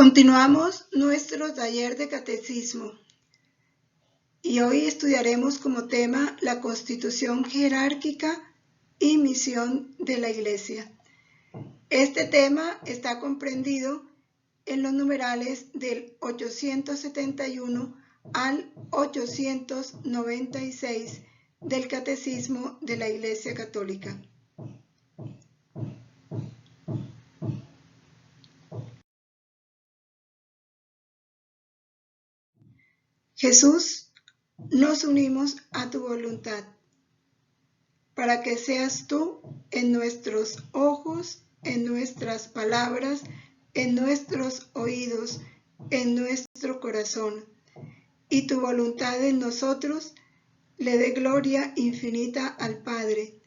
Continuamos nuestro taller de catecismo y hoy estudiaremos como tema la constitución jerárquica y misión de la Iglesia. Este tema está comprendido en los numerales del 871 al 896 del Catecismo de la Iglesia Católica. Jesús, nos unimos a tu voluntad, para que seas tú en nuestros ojos, en nuestras palabras, en nuestros oídos, en nuestro corazón, y tu voluntad en nosotros le dé gloria infinita al Padre,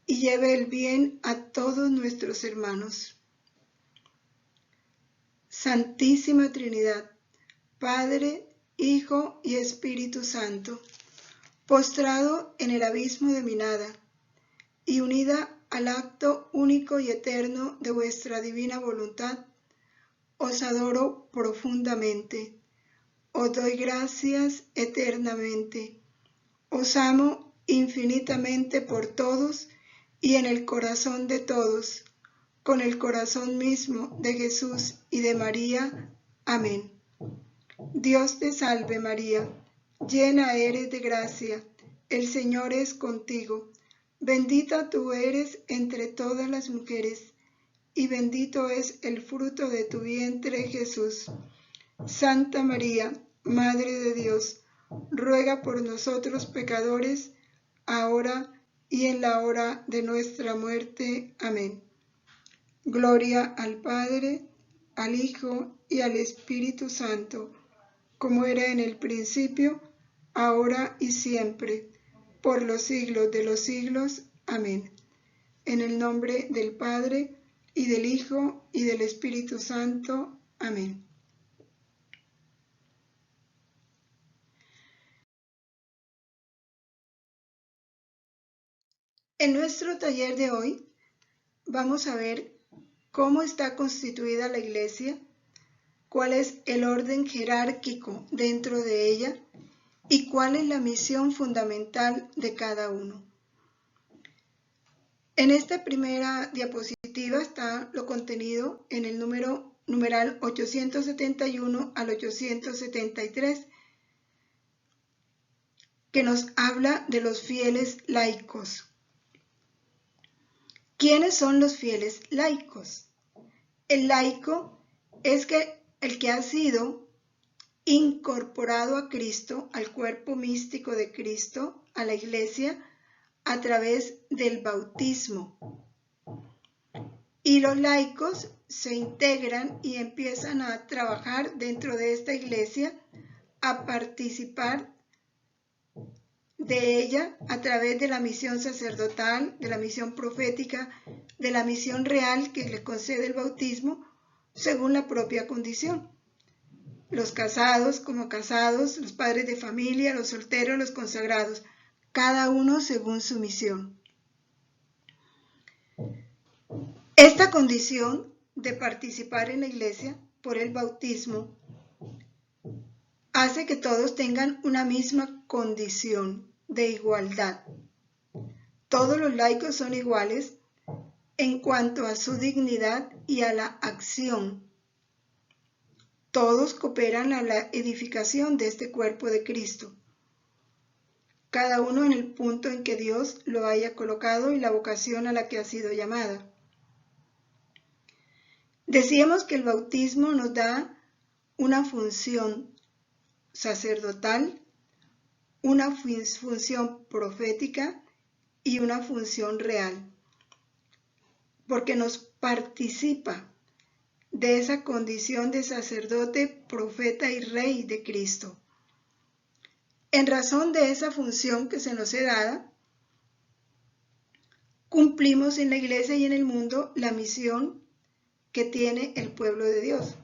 y lleve el bien a todos nuestros hermanos. Santísima Trinidad, Padre, Hijo y Espíritu Santo, postrado en el abismo de mi nada y unida al acto único y eterno de vuestra divina voluntad, os adoro profundamente, os doy gracias eternamente, os amo infinitamente por todos y en el corazón de todos, con el corazón mismo de Jesús y de María. Amén. Dios te salve María, llena eres de gracia, el Señor es contigo, bendita tú eres entre todas las mujeres, y bendito es el fruto de tu vientre Jesús. Santa María, Madre de Dios, ruega por nosotros pecadores, ahora y en la hora de nuestra muerte. Amén. Gloria al Padre, al Hijo y al Espíritu Santo, como era en el principio, ahora y siempre, por los siglos de los siglos. Amén. En el nombre del Padre, y del Hijo, y del Espíritu Santo. Amén. En nuestro taller de hoy vamos a ver cómo está constituida la Iglesia, cuál es el orden jerárquico dentro de ella y cuál es la misión fundamental de cada uno. En esta primera diapositiva está lo contenido en el numeral 871 al 873, que nos habla de los fieles laicos. ¿Quiénes son los fieles laicos? El laico es el que ha sido incorporado a Cristo, al cuerpo místico de Cristo, a la Iglesia, a través del bautismo. Y los laicos se integran y empiezan a trabajar dentro de esta Iglesia, a participar de ella a través de la misión sacerdotal, de la misión profética, de la misión real que le concede el bautismo, según la propia condición. Los casados como casados, los padres de familia, los solteros, los consagrados, cada uno según su misión. Esta condición de participar en la Iglesia por el bautismo hace que todos tengan una misma condición de igualdad. Todos los laicos son iguales en cuanto a su dignidad y a la acción. Todos cooperan a la edificación de este cuerpo de Cristo, cada uno en el punto en que Dios lo haya colocado y la vocación a la que ha sido llamada. Decíamos que el bautismo nos da una función sacerdotal, una función profética y una función real, porque nos participa de esa condición de sacerdote, profeta y rey de Cristo. En razón de esa función que se nos es dada, cumplimos en la Iglesia y en el mundo la misión que tiene el pueblo de Dios.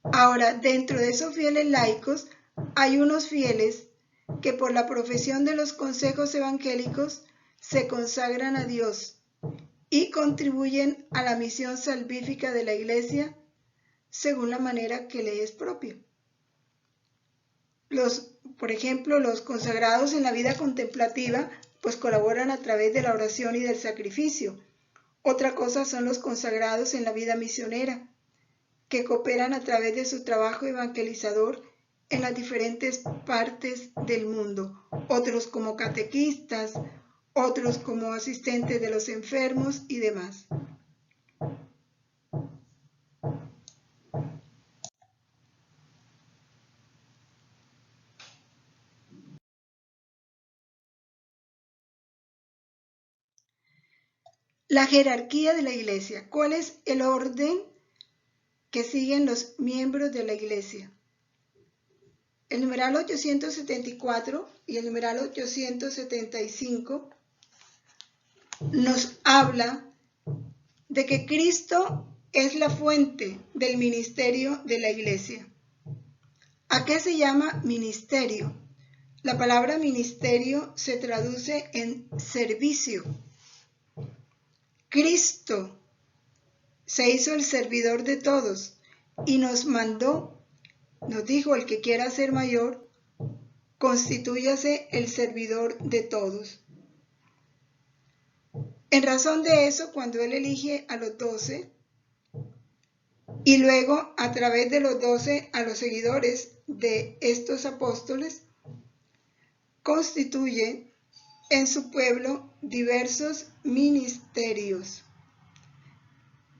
Ahora, dentro de esos fieles laicos, hay unos fieles que por la profesión de los consejos evangélicos se consagran a Dios y contribuyen a la misión salvífica de la Iglesia según la manera que le es propio. Por ejemplo, los consagrados en la vida contemplativa pues colaboran a través de la oración y del sacrificio. Otra cosa son los consagrados en la vida misionera, que cooperan a través de su trabajo evangelizador en las diferentes partes del mundo. Otros como catequistas, otros como asistentes de los enfermos y demás. La jerarquía de la Iglesia. ¿Cuál es el orden que siguen los miembros de la Iglesia? El numeral 874 y el numeral 875 nos habla de que Cristo es la fuente del ministerio de la Iglesia. ¿A qué se llama ministerio? La palabra ministerio se traduce en servicio. Cristo se hizo el servidor de todos y nos mandó, nos dijo: el que quiera ser mayor, constitúyase el servidor de todos. En razón de eso, cuando Él elige a los 12 y luego a través de los 12 a los seguidores de estos apóstoles, constituye en su pueblo diversos ministerios.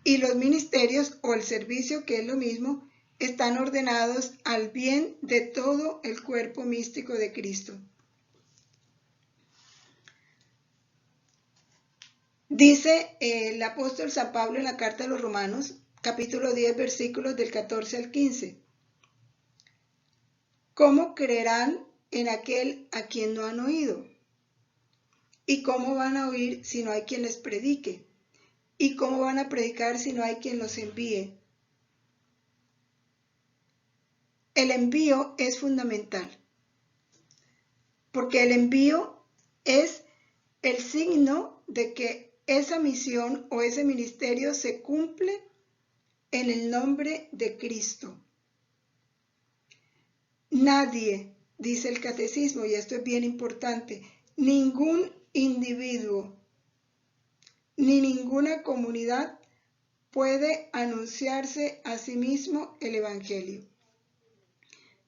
Y los ministerios o el servicio, que es lo mismo, están ordenados al bien de todo el cuerpo místico de Cristo. Dice el apóstol San Pablo en la carta a los Romanos, capítulo 10, versículos del 14 al 15. ¿Cómo creerán en aquel a quien no han oído? ¿Y cómo van a oír si no hay quien les predique? ¿Y cómo van a predicar si no hay quien los envíe? El envío es fundamental, porque el envío es el signo de que esa misión o ese ministerio se cumple en el nombre de Cristo. Nadie, dice el catecismo, y esto es bien importante, ningún individuo ni ninguna comunidad puede anunciarse a sí mismo el Evangelio.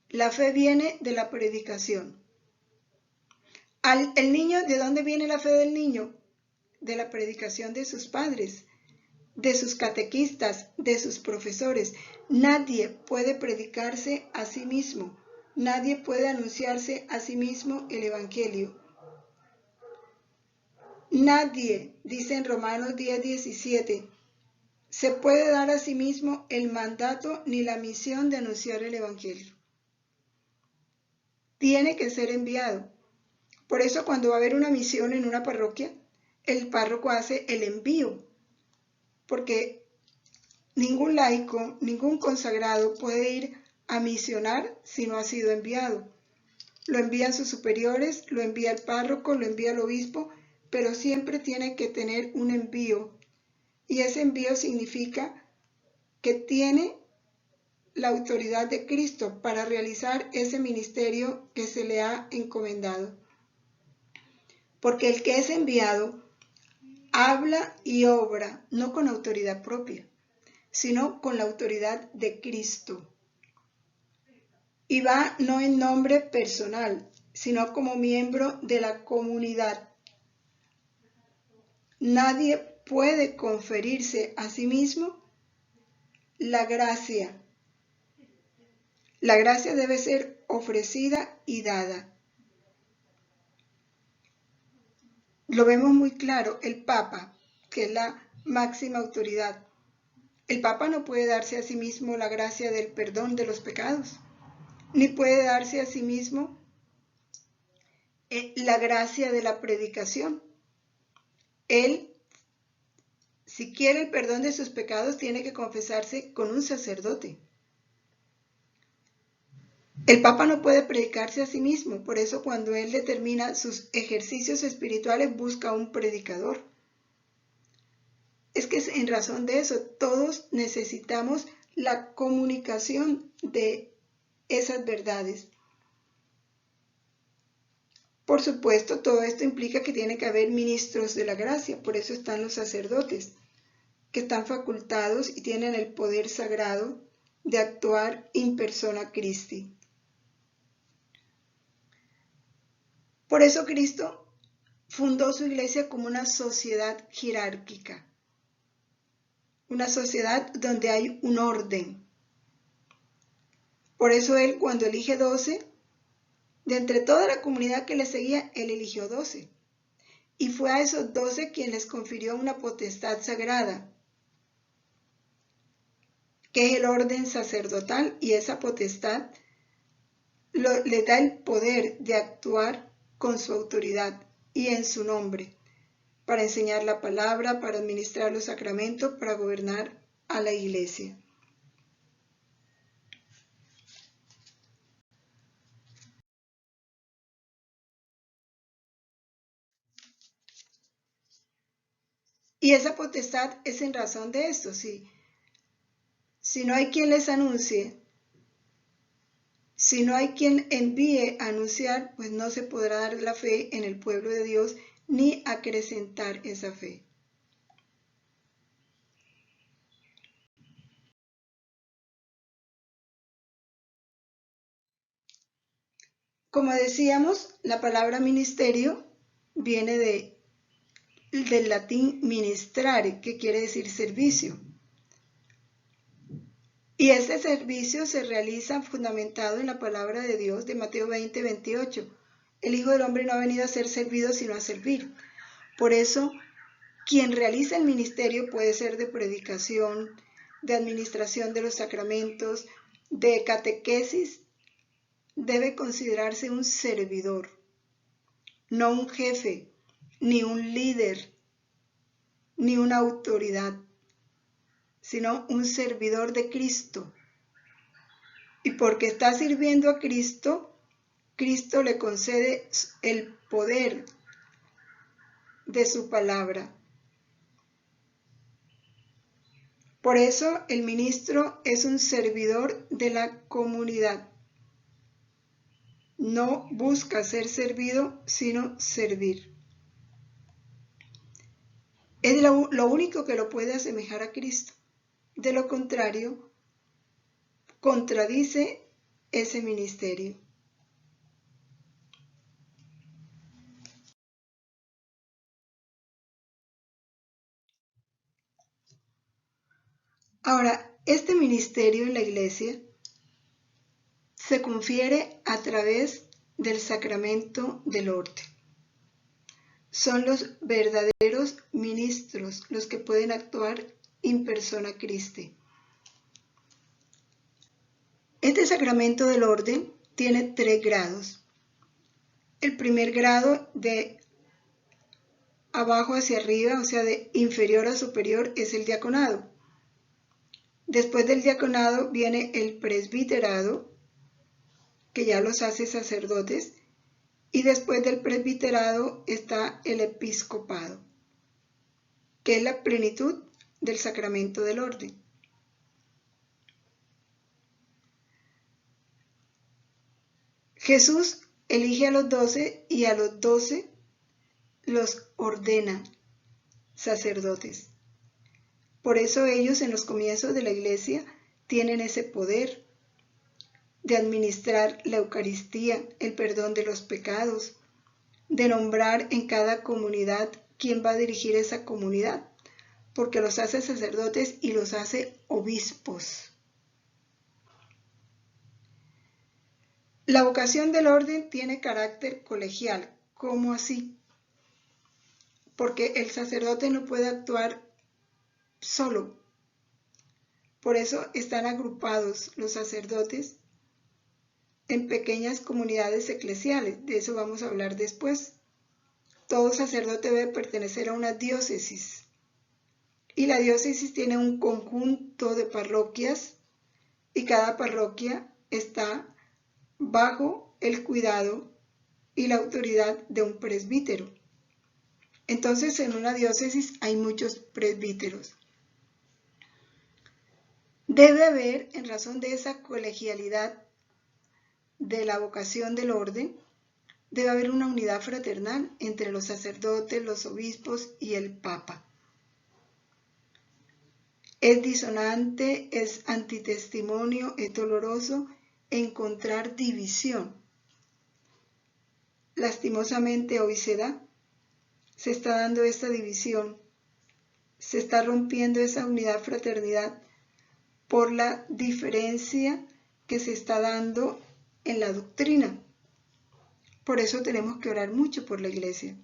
La fe viene de la predicación. El niño, ¿de dónde viene la fe del niño? De la predicación de sus padres, de sus catequistas, de sus profesores. Nadie puede predicarse a sí mismo. Nadie puede anunciarse a sí mismo el Evangelio. Nadie, dice en Romanos 10:17, se puede dar a sí mismo el mandato ni la misión de anunciar el Evangelio. Tiene que ser enviado. Por eso cuando va a haber una misión en una parroquia, el párroco hace el envío, porque ningún laico, ningún consagrado puede ir a misionar si no ha sido enviado. Lo envían sus superiores, lo envía el párroco, lo envía el obispo, pero siempre tiene que tener un envío. Y ese envío significa que tiene la autoridad de Cristo para realizar ese ministerio que se le ha encomendado. Porque el que es enviado habla y obra no con autoridad propia, sino con la autoridad de Cristo. Y va no en nombre personal, sino como miembro de la comunidad. Nadie puede conferirse a sí mismo la gracia. La gracia debe ser ofrecida y dada. Lo vemos muy claro, el Papa, que es la máxima autoridad. El Papa no puede darse a sí mismo la gracia del perdón de los pecados, ni puede darse a sí mismo la gracia de la predicación. Él, si quiere el perdón de sus pecados, tiene que confesarse con un sacerdote. El Papa no puede predicarse a sí mismo, por eso cuando él determina sus ejercicios espirituales busca un predicador. Es que en razón de eso todos necesitamos la comunicación de esas verdades. Por supuesto, todo esto implica que tiene que haber ministros de la gracia, por eso están los sacerdotes, que están facultados y tienen el poder sagrado de actuar in persona Christi. Por eso Cristo fundó su iglesia como una sociedad jerárquica, una sociedad donde hay un orden. Por eso Él, cuando elige 12, de entre toda la comunidad que le seguía, Él eligió 12. Y fue a esos 12 quien les confirió una potestad sagrada, que es el orden sacerdotal, y esa potestad le da el poder de actuar con su autoridad y en su nombre, para enseñar la palabra, para administrar los sacramentos, para gobernar a la iglesia. Y esa potestad es en razón de esto, sí. Si no hay quien les anuncie, si no hay quien envíe a anunciar, pues no se podrá dar la fe en el pueblo de Dios ni acrecentar esa fe. Como decíamos, la palabra ministerio viene del latín ministrare, que quiere decir servicio. Y este servicio se realiza fundamentado en la palabra de Dios de Mateo 20, 28. El Hijo del Hombre no ha venido a ser servido, sino a servir. Por eso, quien realiza el ministerio puede ser de predicación, de administración de los sacramentos, de catequesis, debe considerarse un servidor, no un jefe, ni un líder, ni una autoridad, sino un servidor de Cristo. Y porque está sirviendo a Cristo, Cristo le concede el poder de su palabra. Por eso el ministro es un servidor de la comunidad. No busca ser servido, sino servir. Es lo único que lo puede asemejar a Cristo. De lo contrario, contradice ese ministerio. Ahora, este ministerio en la iglesia se confiere a través del sacramento del orden. Son los verdaderos ministros los que pueden actuar in persona Christi. Este sacramento del orden tiene 3 grados. El primer grado, de abajo hacia arriba, o sea, de inferior a superior, es el diaconado. Después del diaconado viene el presbiterado, que ya los hace sacerdotes, y después del presbiterado está el episcopado, que es la plenitud del sacramento del orden. Jesús elige a los 12 y a los 12 los ordena sacerdotes. Por eso ellos en los comienzos de la iglesia tienen ese poder de administrar la Eucaristía, el perdón de los pecados, de nombrar en cada comunidad quién va a dirigir esa comunidad, porque los hace sacerdotes y los hace obispos. La vocación del orden tiene carácter colegial. ¿Cómo así? Porque el sacerdote no puede actuar solo. Por eso están agrupados los sacerdotes en pequeñas comunidades eclesiales. De eso vamos a hablar después. Todo sacerdote debe pertenecer a una diócesis. Y la diócesis tiene un conjunto de parroquias y cada parroquia está bajo el cuidado y la autoridad de un presbítero. Entonces, en una diócesis hay muchos presbíteros. Debe haber, en razón de esa colegialidad de la vocación del orden, debe haber una unidad fraternal entre los sacerdotes, los obispos y el Papa. Es disonante, es antitestimonio, es doloroso encontrar división. Lastimosamente hoy se está dando esta división, se está rompiendo esa unidad fraternidad por la diferencia que se está dando en la doctrina. Por eso tenemos que orar mucho por la iglesia.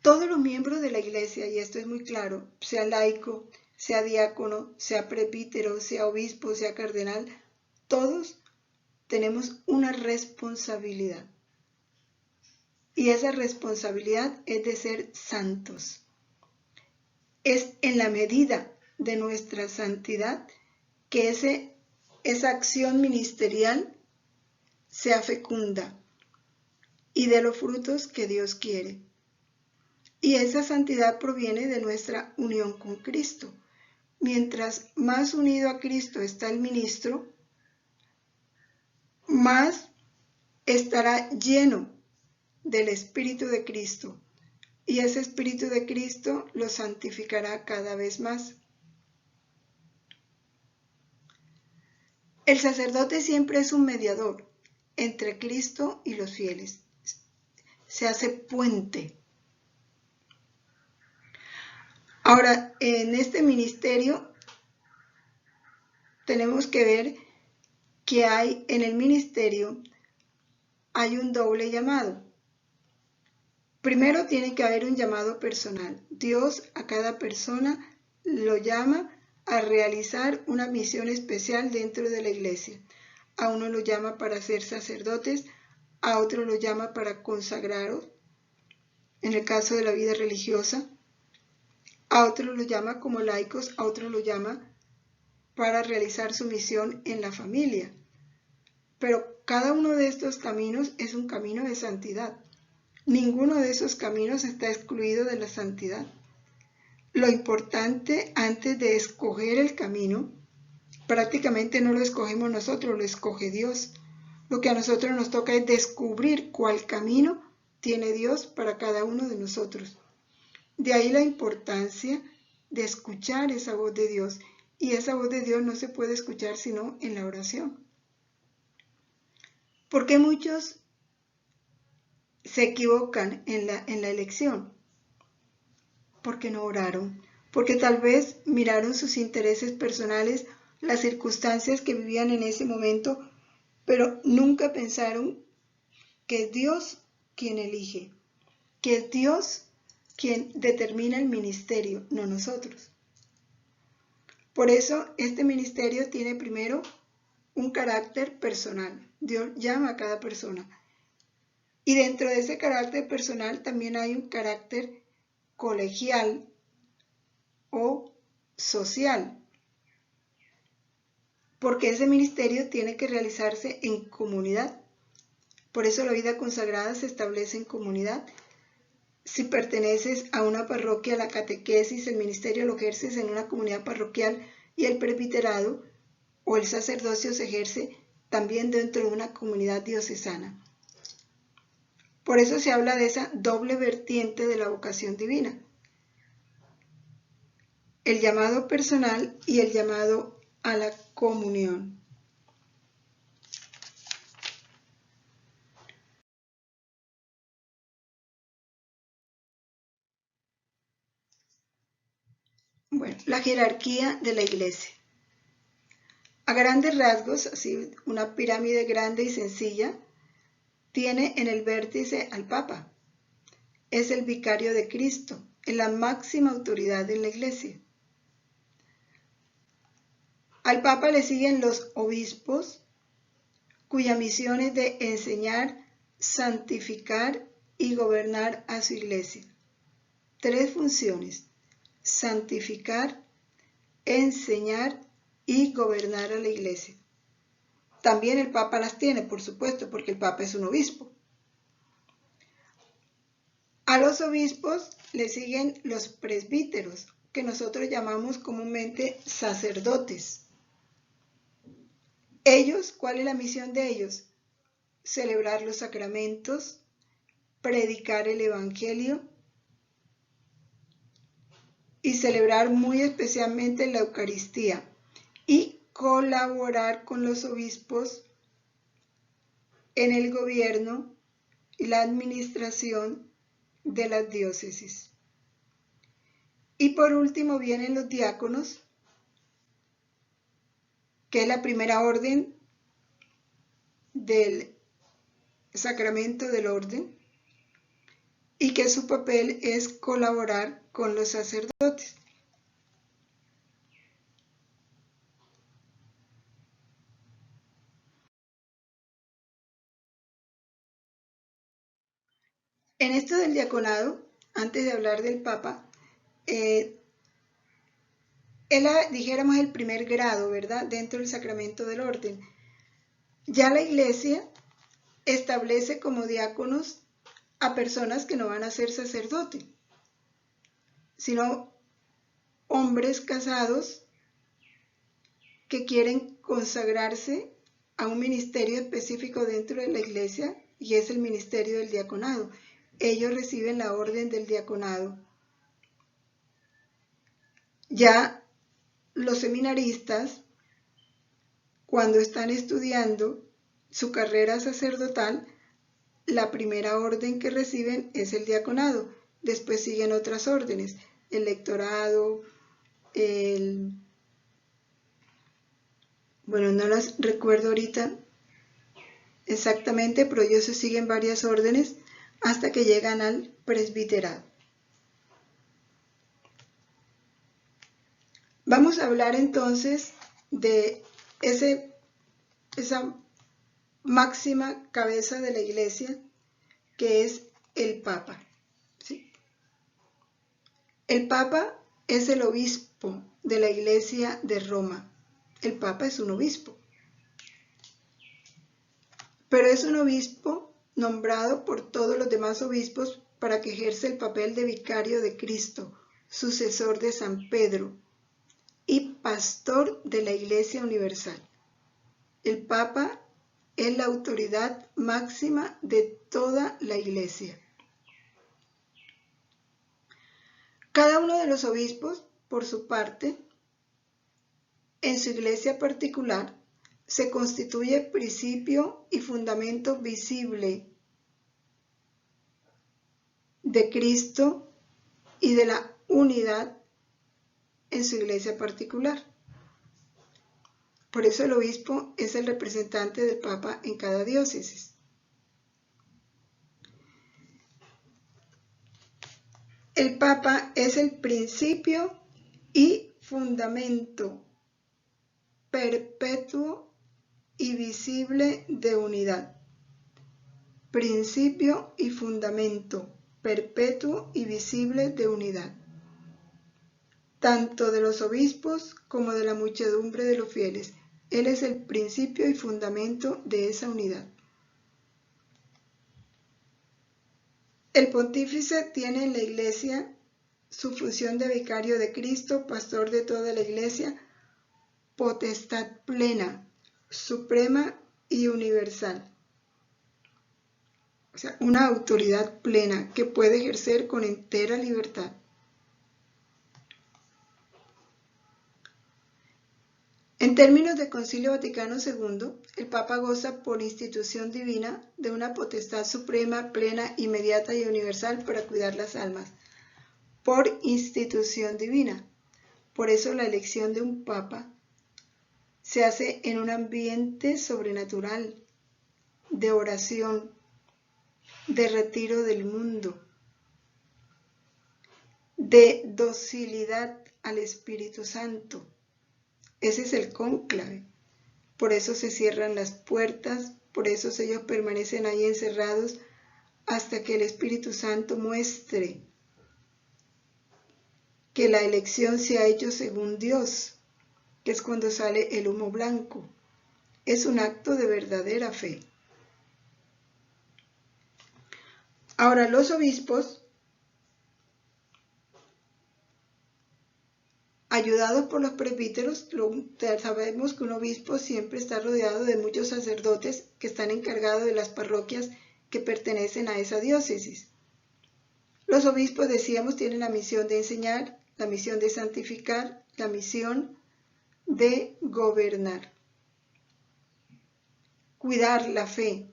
Todos los miembros de la iglesia, y esto es muy claro, sea laico, sea diácono, sea presbítero, sea obispo, sea cardenal, todos tenemos una responsabilidad. Y esa responsabilidad es de ser santos. Es en la medida de nuestra santidad que esa acción ministerial sea fecunda y de los frutos que Dios quiere. Y esa santidad proviene de nuestra unión con Cristo. Mientras más unido a Cristo está el ministro, más estará lleno del Espíritu de Cristo. Y ese Espíritu de Cristo lo santificará cada vez más. El sacerdote siempre es un mediador entre Cristo y los fieles. Se hace puente. Ahora, en este ministerio tenemos que ver que en el ministerio hay un doble llamado. Primero tiene que haber un llamado personal. Dios a cada persona lo llama a realizar una misión especial dentro de la iglesia. A uno lo llama para ser sacerdotes, a otro lo llama para consagraros, en el caso de la vida religiosa, a otro lo llama como laicos, a otro lo llama para realizar su misión en la familia. Pero cada uno de estos caminos es un camino de santidad. Ninguno de esos caminos está excluido de la santidad. Lo importante antes de escoger el camino, prácticamente no lo escogemos nosotros, lo escoge Dios. Lo que a nosotros nos toca es descubrir cuál camino tiene Dios para cada uno de nosotros. De ahí la importancia de escuchar esa voz de Dios. Y esa voz de Dios no se puede escuchar sino en la oración. ¿Por qué muchos se equivocan en la elección? Porque no oraron, porque tal vez miraron sus intereses personales, las circunstancias que vivían en ese momento, pero nunca pensaron que es Dios quien elige, que es Dios quien determina el ministerio, no nosotros. Por eso este ministerio tiene primero un carácter personal. Dios llama a cada persona. Y dentro de ese carácter personal también hay un carácter colegial o social, porque ese ministerio tiene que realizarse en comunidad. Por eso la vida consagrada se establece en comunidad. Si perteneces a una parroquia, la catequesis, el ministerio lo ejerces en una comunidad parroquial y el presbiterado o el sacerdocio se ejerce también dentro de una comunidad diocesana. Por eso se habla de esa doble vertiente de la vocación divina. El llamado personal y el llamado a la comunión. Bueno, la jerarquía de la iglesia. A grandes rasgos, así una pirámide grande y sencilla, tiene en el vértice al Papa. Es el vicario de Cristo, es la máxima autoridad en la iglesia. Al Papa le siguen los obispos, cuya misión es de enseñar, santificar y gobernar a su iglesia. 3 funciones: santificar, enseñar y gobernar a la iglesia. También el Papa las tiene, por supuesto, porque el Papa es un obispo. A los obispos le siguen los presbíteros, que nosotros llamamos comúnmente sacerdotes. Ellos, ¿cuál es la misión de ellos? Celebrar los sacramentos, predicar el Evangelio y celebrar muy especialmente la Eucaristía y colaborar con los obispos en el gobierno y la administración de las diócesis. Y por último vienen los diáconos, que es la primera orden del sacramento del orden, y que su papel es colaborar con los sacerdotes. En esto del diaconado, antes de hablar del Papa, dijéramos el primer grado, ¿verdad? Dentro del sacramento del orden. Ya la Iglesia establece como diáconos a personas que no van a ser sacerdotes, sino hombres casados que quieren consagrarse a un ministerio específico dentro de la Iglesia, y es el ministerio del diaconado. Ellos reciben la orden del diaconado. Ya los seminaristas, cuando están estudiando su carrera sacerdotal, la primera orden que reciben es el diaconado. Después siguen otras órdenes, el lectorado, bueno, no las recuerdo ahorita exactamente, pero ellos se siguen varias órdenes hasta que llegan al presbiterado. Vamos a hablar entonces de esa máxima cabeza de la Iglesia, que es el Papa. ¿Sí? El Papa es el obispo de la Iglesia de Roma. El Papa es un obispo, pero es un obispo nombrado por todos los demás obispos para que ejerza el papel de vicario de Cristo, sucesor de San Pedro y pastor de la Iglesia universal. El Papa es la autoridad máxima de toda la Iglesia. Cada uno de los obispos, por su parte, en su iglesia particular, se constituye principio y fundamento visible de Cristo y de la unidad en su iglesia particular. Por eso el obispo es el representante del Papa en cada diócesis. El Papa es el principio y fundamento perpetuo y visible de unidad. Principio y fundamento perpetuo y visible de unidad, tanto de los obispos como de la muchedumbre de los fieles. Él es el principio y fundamento de esa unidad. El pontífice tiene en la Iglesia su función de vicario de Cristo, pastor de toda la Iglesia, potestad plena, suprema y universal. O sea, una autoridad plena que puede ejercer con entera libertad. En términos del Concilio Vaticano II, el Papa goza por institución divina de una potestad suprema, plena, inmediata y universal para cuidar las almas. Por institución divina. Por eso la elección de un Papa se hace en un ambiente sobrenatural, de oración, de retiro del mundo, de docilidad al Espíritu Santo. Ese es el cónclave. Por eso se cierran las puertas, por eso ellos permanecen ahí encerrados hasta que el Espíritu Santo muestre que la elección se ha hecho según Dios, que es cuando sale el humo blanco. Es un acto de verdadera fe. Ahora, los obispos Ayudados por los presbíteros, sabemos que un obispo siempre está rodeado de muchos sacerdotes que están encargados de las parroquias que pertenecen a esa diócesis. Los obispos, decíamos, tienen la misión de enseñar, la misión de santificar, la misión de gobernar. Cuidar la fe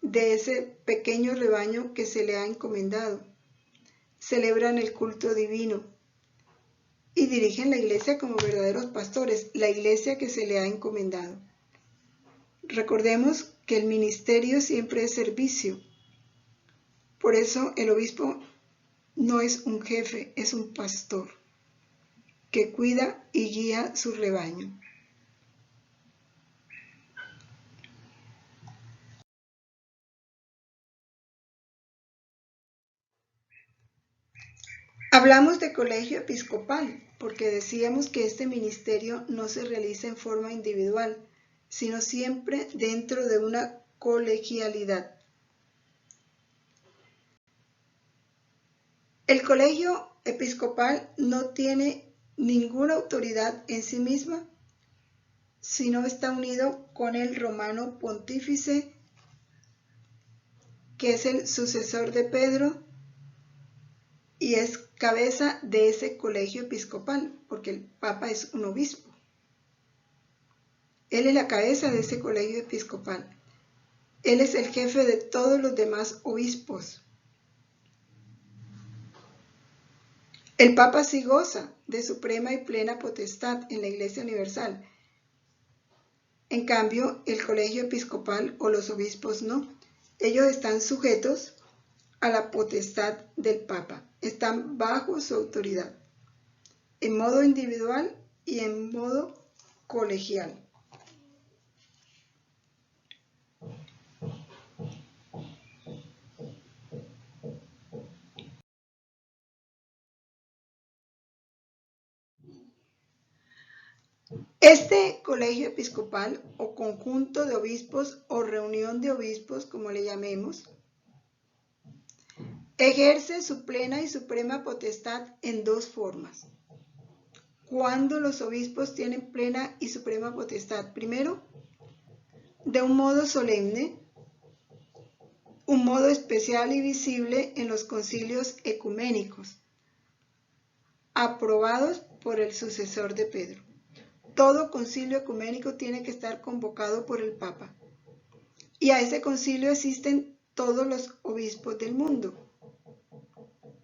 de ese pequeño rebaño que se le ha encomendado. Celebran el culto divino y dirigen la iglesia como verdaderos pastores, la iglesia que se le ha encomendado. Recordemos que el ministerio siempre es servicio. Por eso el obispo no es un jefe, es un pastor que cuida y guía su rebaño. Hablamos de colegio episcopal porque decíamos que este ministerio no se realiza en forma individual, sino siempre dentro de una colegialidad. El colegio episcopal no tiene ninguna autoridad en sí misma, sino está unido con el romano pontífice, que es el sucesor de Pedro y es cabeza de ese colegio episcopal, porque el Papa es un obispo. Él es la cabeza de ese colegio episcopal. Él es el jefe de todos los demás obispos. El Papa sí goza de suprema y plena potestad en la Iglesia Universal. En cambio, el colegio episcopal o los obispos no. Ellos están sujetos a la potestad del Papa. Están bajo su autoridad, en modo individual y en modo colegial. Este colegio episcopal o conjunto de obispos o reunión de obispos, como le llamemos, ejerce su plena y suprema potestad en dos formas. Cuando los obispos tienen plena y suprema potestad, primero, de un modo solemne, un modo especial y visible en los concilios ecuménicos, aprobados por el sucesor de Pedro. Todo concilio ecuménico tiene que estar convocado por el Papa. Y a ese concilio asisten todos los obispos del mundo.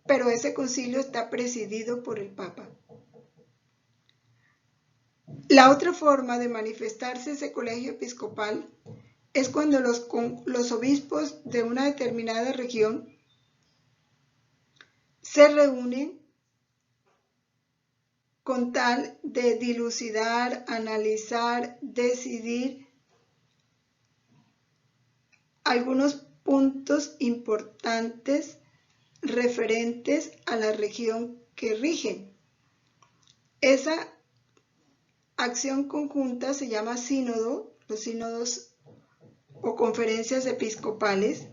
Pero ese concilio está presidido por el Papa. La otra forma de manifestarse ese colegio episcopal es cuando los obispos de una determinada región se reúnen con tal de dilucidar, analizar, decidir algunos puntos importantes referentes a la región que rigen. Esa acción conjunta se llama sínodo, los sínodos o conferencias episcopales,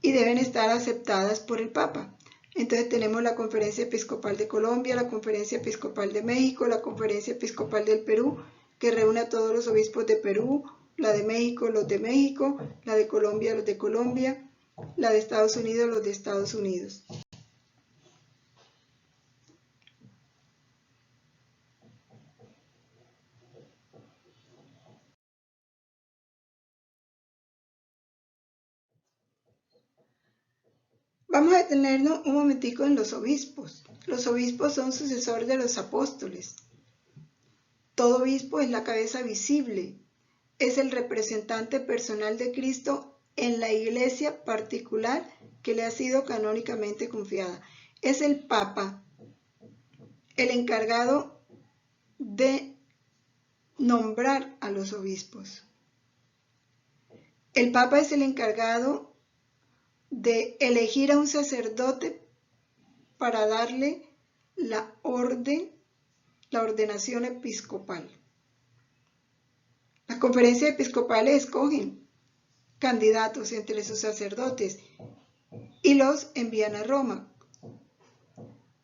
y deben estar aceptadas por el Papa. Entonces tenemos la Conferencia Episcopal de Colombia, la Conferencia Episcopal de México, la Conferencia Episcopal del Perú, que reúne a todos los obispos de Perú, la de México, los de México, la de Colombia, los de Colombia, la de Estados Unidos, los de Estados Unidos. Vamos a detenernos un momentico en los obispos. Los obispos son sucesores de los apóstoles. Todo obispo es la cabeza visible, es el representante personal de Cristo en la iglesia particular que le ha sido canónicamente confiada. Es el Papa el encargado de nombrar a los obispos. El Papa es el encargado de elegir a un sacerdote para darle la ordenación episcopal. Las conferencias episcopales escogen candidatos entre sus sacerdotes y los envían a Roma.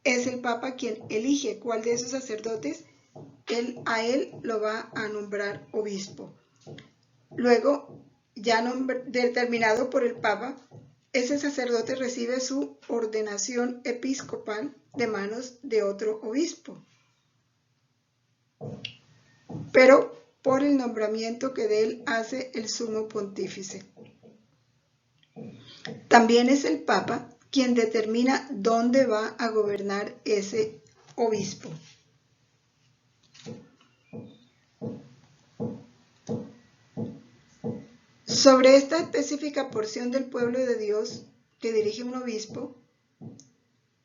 es el Papa quien elige cuál de esos sacerdotes a él lo va a nombrar obispo. Luego, ya determinado por el Papa, ese sacerdote recibe su ordenación episcopal de manos de otro obispo, pero por el nombramiento que de él hace el sumo pontífice. También es el Papa quien determina dónde va a gobernar ese obispo. Sobre esta específica porción del pueblo de Dios que dirige un obispo,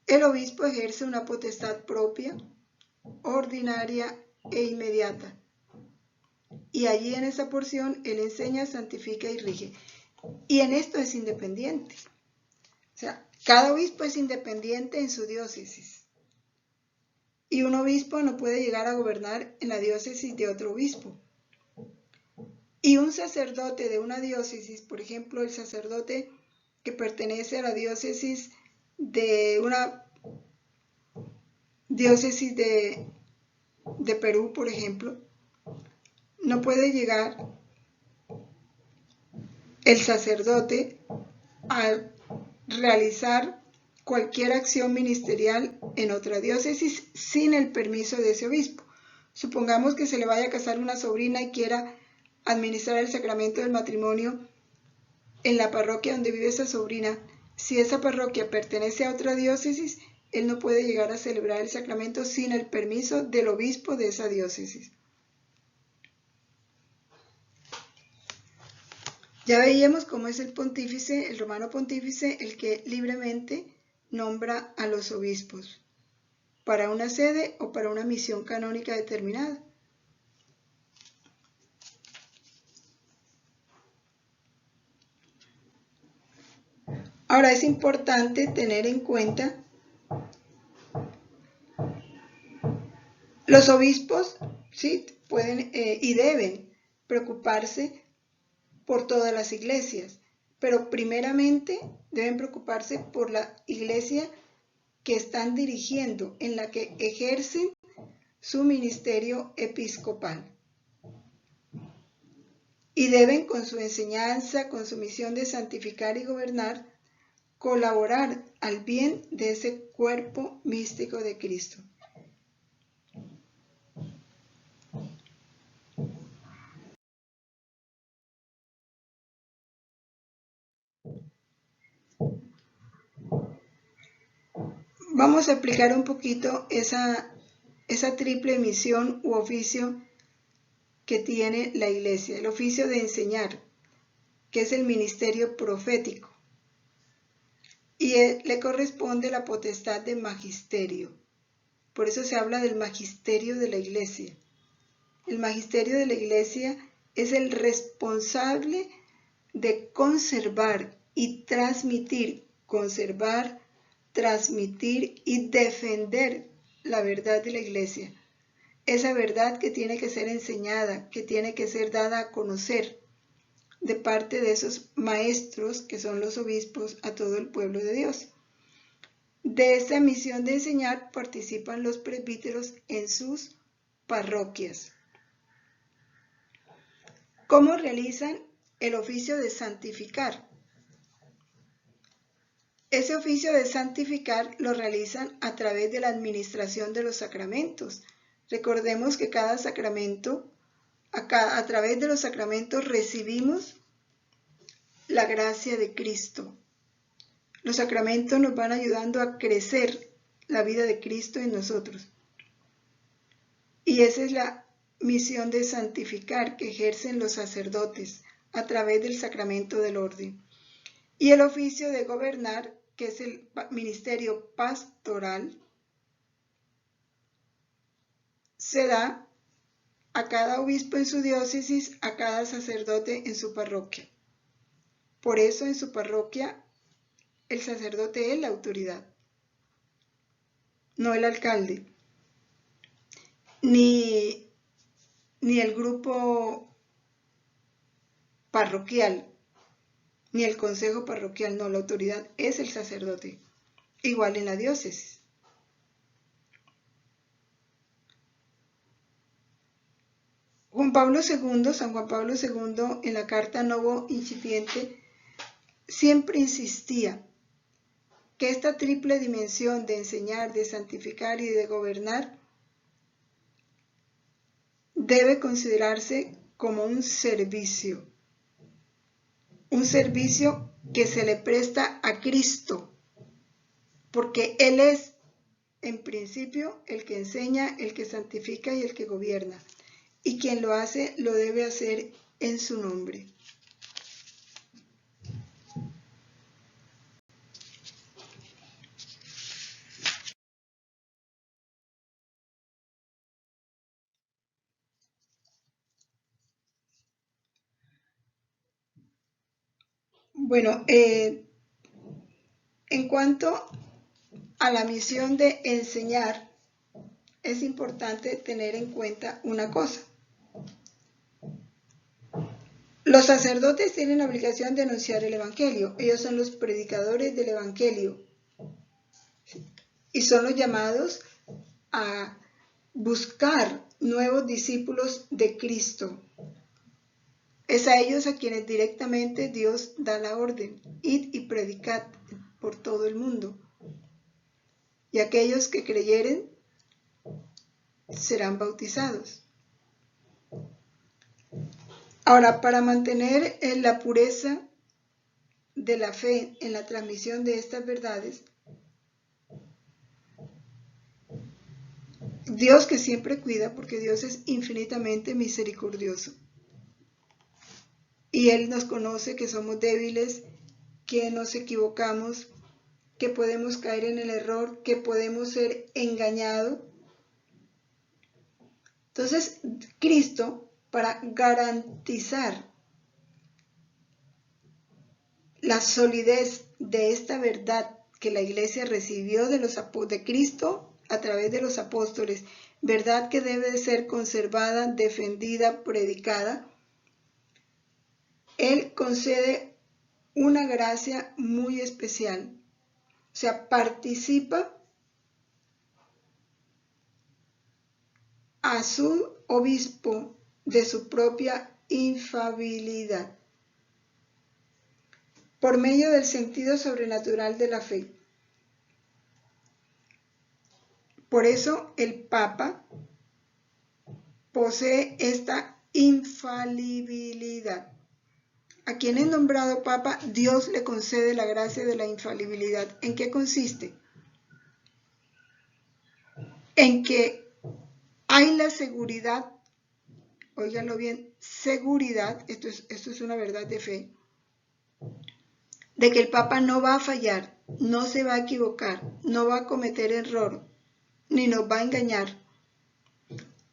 el obispo ejerce una potestad propia, ordinaria e inmediata. Y allí en esa porción él enseña, santifica y rige. Y en esto es independiente. O sea, cada obispo es independiente en su diócesis. Y un obispo no puede llegar a gobernar en la diócesis de otro obispo. Y un sacerdote de una diócesis, por ejemplo, el sacerdote que pertenece a la diócesis de una diócesis de Perú, por ejemplo, no puede llegar el sacerdote a realizar cualquier acción ministerial en otra diócesis sin el permiso de ese obispo. Supongamos que se le vaya a casar una sobrina y quiera administrar el sacramento del matrimonio en la parroquia donde vive esa sobrina. Si esa parroquia pertenece a otra diócesis, él no puede llegar a celebrar el sacramento sin el permiso del obispo de esa diócesis. Ya veíamos cómo es el pontífice, el romano pontífice, el que libremente nombra a los obispos para una sede o para una misión canónica determinada. Ahora es importante tener en cuenta los obispos, sí, pueden y deben preocuparse por todas las iglesias, pero primeramente deben preocuparse por la iglesia que están dirigiendo, en la que ejercen su ministerio episcopal. Y deben, con su enseñanza, con su misión de santificar y gobernar, colaborar al bien de ese cuerpo místico de Cristo. Vamos a explicar un poquito esa triple misión u oficio que tiene la iglesia. El oficio de enseñar, que es el ministerio profético. Y le corresponde la potestad de magisterio. Por eso se habla del magisterio de la iglesia. El magisterio de la iglesia es el responsable de conservar y transmitir, conservar, transmitir y defender la verdad de la iglesia. Esa verdad que tiene que ser enseñada, que tiene que ser dada a conocer de parte de esos maestros que son los obispos a todo el pueblo de Dios. De esta misión de enseñar participan los presbíteros en sus parroquias. ¿Cómo realizan el oficio de santificar? Ese oficio de santificar lo realizan a través de la administración de los sacramentos. Recordemos que cada sacramento, a través de los sacramentos recibimos la gracia de Cristo. Los sacramentos nos van ayudando a crecer la vida de Cristo en nosotros. Y esa es la misión de santificar que ejercen los sacerdotes a través del sacramento del orden. Y el oficio de gobernar, que es el ministerio pastoral, se da a cada obispo en su diócesis, a cada sacerdote en su parroquia. Por eso en su parroquia el sacerdote es la autoridad, no el alcalde, ni el grupo parroquial, ni el consejo parroquial, no, la autoridad es el sacerdote, igual en la diócesis. San Juan Pablo II, en la carta Novo Incipiente, siempre insistía que esta triple dimensión de enseñar, de santificar y de gobernar debe considerarse como un servicio que se le presta a Cristo, porque Él es, en principio, el que enseña, el que santifica y el que gobierna, y quien lo hace, lo debe hacer en su nombre. Bueno, en cuanto a la misión de enseñar, es importante tener en cuenta una cosa. Los sacerdotes tienen la obligación de anunciar el Evangelio. Ellos son los predicadores del Evangelio y son los llamados a buscar nuevos discípulos de Cristo. Es a ellos a quienes directamente Dios da la orden: id y predicad por todo el mundo. Y aquellos que creyeren serán bautizados. Ahora, para mantener la pureza de la fe en la transmisión de estas verdades, Dios, que siempre cuida, porque Dios es infinitamente misericordioso, y Él nos conoce que somos débiles, que nos equivocamos, que podemos caer en el error, que podemos ser engañados. Entonces, Cristo, para garantizar la solidez de esta verdad que la Iglesia recibió de Cristo a través de los apóstoles, verdad que debe ser conservada, defendida, predicada, Él concede una gracia muy especial. O sea, participa a su obispo de su propia infalibilidad por medio del sentido sobrenatural de la fe. Por eso el Papa posee esta infalibilidad. A quien es nombrado Papa, Dios le concede la gracia de la infalibilidad. ¿En qué consiste? En que hay la seguridad, óiganlo bien, seguridad, esto es una verdad de fe, de que el Papa no va a fallar, no se va a equivocar, no va a cometer error, ni nos va a engañar,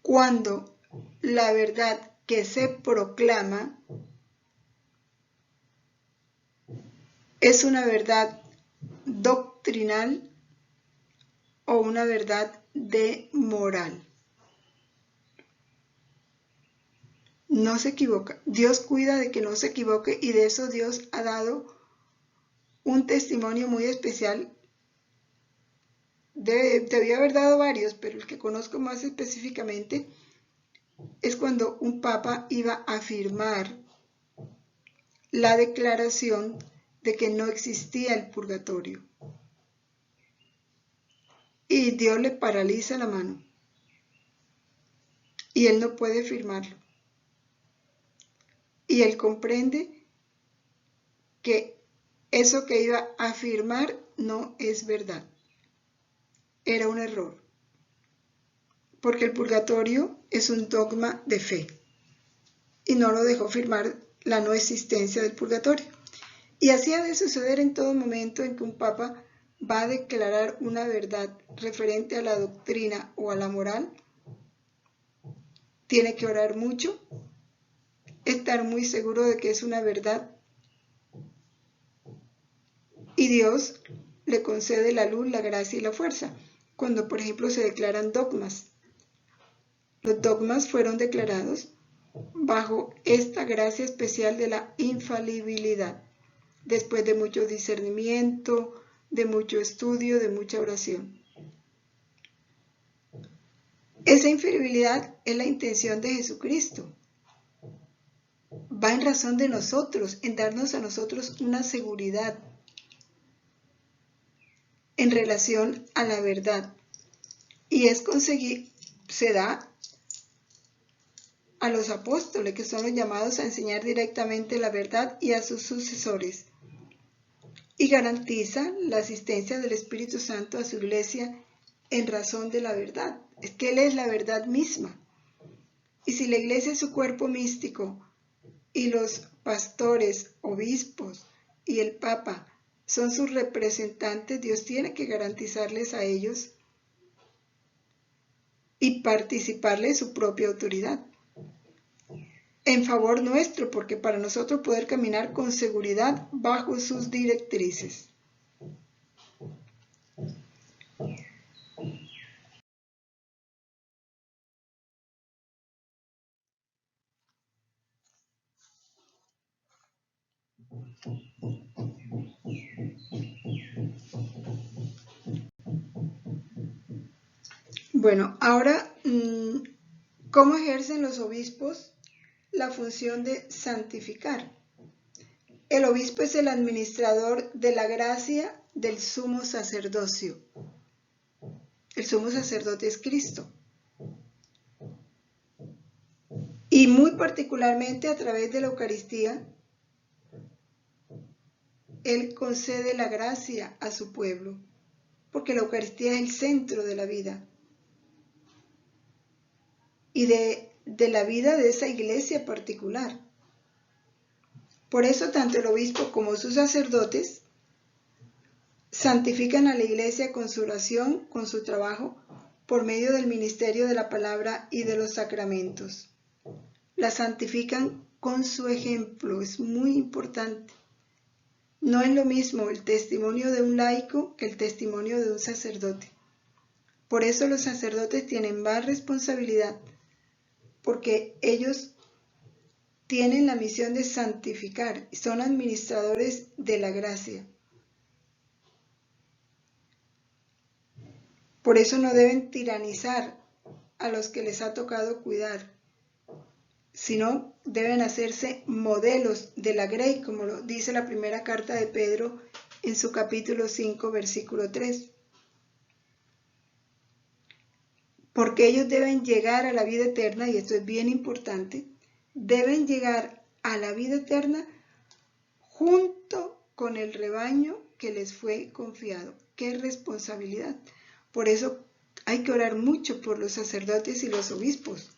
cuando la verdad que se proclama es una verdad doctrinal o una verdad de moral. No se equivoca. Dios cuida de que no se equivoque, y de eso Dios ha dado un testimonio muy especial. Debió haber dado varios, pero el que conozco más específicamente es cuando un papa iba a firmar la declaración de que no existía el purgatorio. Y Dios le paraliza la mano y él no puede firmarlo. Y él comprende que eso que iba a afirmar no es verdad. Era un error. Porque el purgatorio es un dogma de fe. Y no lo dejó firmar la no existencia del purgatorio. Y así ha de suceder en todo momento en que un papa va a declarar una verdad referente a la doctrina o a la moral. Tiene que orar mucho, estar muy seguro de que es una verdad, y Dios le concede la luz, la gracia y la fuerza. Cuando, por ejemplo, se declaran dogmas, los dogmas fueron declarados bajo esta gracia especial de la infalibilidad, después de mucho discernimiento, de mucho estudio, de mucha oración. Esa infalibilidad es la intención de Jesucristo. Va en razón de nosotros, en darnos a nosotros una seguridad en relación a la verdad. Y es conseguir, se da a los apóstoles, que son los llamados a enseñar directamente la verdad, y a sus sucesores. Y garantiza la asistencia del Espíritu Santo a su iglesia en razón de la verdad. Es que Él es la verdad misma. Y si la iglesia es su cuerpo místico, y los pastores, obispos y el Papa son sus representantes, Dios tiene que garantizarles a ellos y participarles su propia autoridad en favor nuestro, porque para nosotros poder caminar con seguridad bajo sus directrices. Bueno, ahora, ¿cómo ejercen los obispos la función de santificar? El obispo es el administrador de la gracia del sumo sacerdocio. El sumo sacerdote es Cristo. Y muy particularmente a través de la Eucaristía, Él concede la gracia a su pueblo, porque la Eucaristía es el centro de la vida y de la vida de esa iglesia particular. Por eso tanto el obispo como sus sacerdotes santifican a la iglesia con su oración, con su trabajo, por medio del ministerio de la palabra y de los sacramentos. La santifican con su ejemplo, es muy importante. No es lo mismo el testimonio de un laico que el testimonio de un sacerdote. Por eso los sacerdotes tienen más responsabilidad, porque ellos tienen la misión de santificar, son administradores de la gracia. Por eso no deben tiranizar a los que les ha tocado cuidar, sino deben hacerse modelos de la grey, como lo dice la primera carta de Pedro en su capítulo 5, versículo 3. Porque ellos deben llegar a la vida eterna, y esto es bien importante, deben llegar a la vida eterna junto con el rebaño que les fue confiado. ¡Qué responsabilidad! Por eso hay que orar mucho por los sacerdotes y los obispos,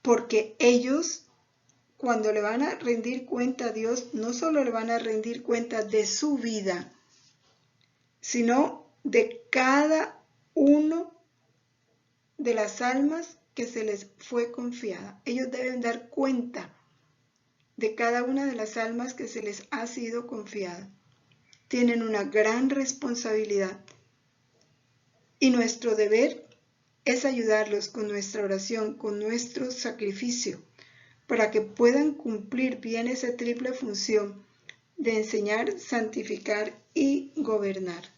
porque ellos, cuando le van a rendir cuenta a Dios, no solo le van a rendir cuenta de su vida, sino de cada uno de las almas que se les fue confiada. Ellos deben dar cuenta de cada una de las almas que se les ha sido confiada. Tienen una gran responsabilidad y nuestro deber es ayudarlos con nuestra oración, con nuestro sacrificio, para que puedan cumplir bien esa triple función de enseñar, santificar y gobernar.